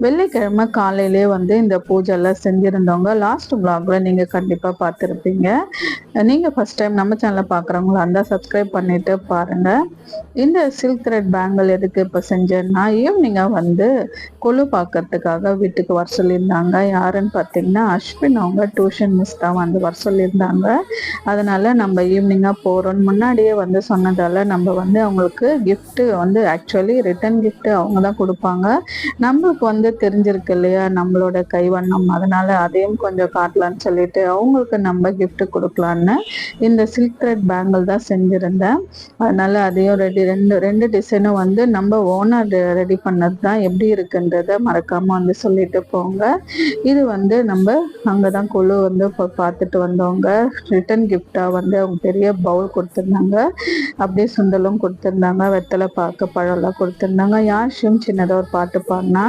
வெள்ளிக்கிழமை காலையிலே வந்து இந்த பூஜைலாம் செஞ்சுருந்தவங்க லாஸ்ட் vlogல நீங்கள் கண்டிப்பாக பார்த்துருப்பீங்க. நீங்கள் ஃபஸ்ட் டைம் நம்ம சேனலை பார்க்குறவங்களா இருந்தால் சப்ஸ்கிரைப் பண்ணிவிட்டு பாருங்கள். இந்த சில்க் த்ரெட் பேங்கிள் எதுக்கு இப்போ செஞ்சேன்னா, ஈவினிங்காக வந்து கொலு பார்க்கறதுக்காக வீட்டுக்கு வர சொல்லியிருந்தாங்க. யாருன்னு பார்த்தீங்கன்னா அஸ்வின், அவங்க டியூஷன் மிஸ் தான் வந்து வர சொல்லியிருந்தாங்க. அதனால் நம்ம ஈவினிங்காக போகிறோன்னு முன்னாடியே வந்து சொன்னதால் நம்ம வந்து அவங்களுக்கு கிஃப்ட்டு வந்து ஆக்சுவலி ரிட்டன் கிஃப்ட்டு அவங்க தான் கொடுப்பாங்க. நம்மளுக்கு வந்து தெரிஞ்சிருக்கு இல்லையா நம்மளோட கைவண்ணம், அதனால அதையும் கொஞ்சம் காட்டலான்னு சொல்லிட்டு அவங்களுக்கு நம்ம gift கொடுக்கலான்னு இந்த சில்க் த்ரெட் பேங்கிள் தான் செஞ்சிருந்தேன். அதனால அதையும் ரெண்டு டிசைனும் வந்து நம்ம ஓனர் ரெடி பண்ணது தான். எப்படி இருக்குன்றத மறக்காம வந்து சொல்லிட்டு போங்க. இது வந்து நம்ம அங்கதான் கொலு வந்து பார்த்துட்டு வந்தவங்க ரிட்டன் கிஃப்டா வந்து அவங்க பெரிய பவுல் கொடுத்துருந்தாங்க. அப்படியே சுண்டலும் கொடுத்துருந்தாங்க, வெத்தலை பாக்கு பழம் எல்லாம் கொடுத்துருந்தாங்க. யாஷும் சின்னதாக ஒரு பாட்டு பாடினா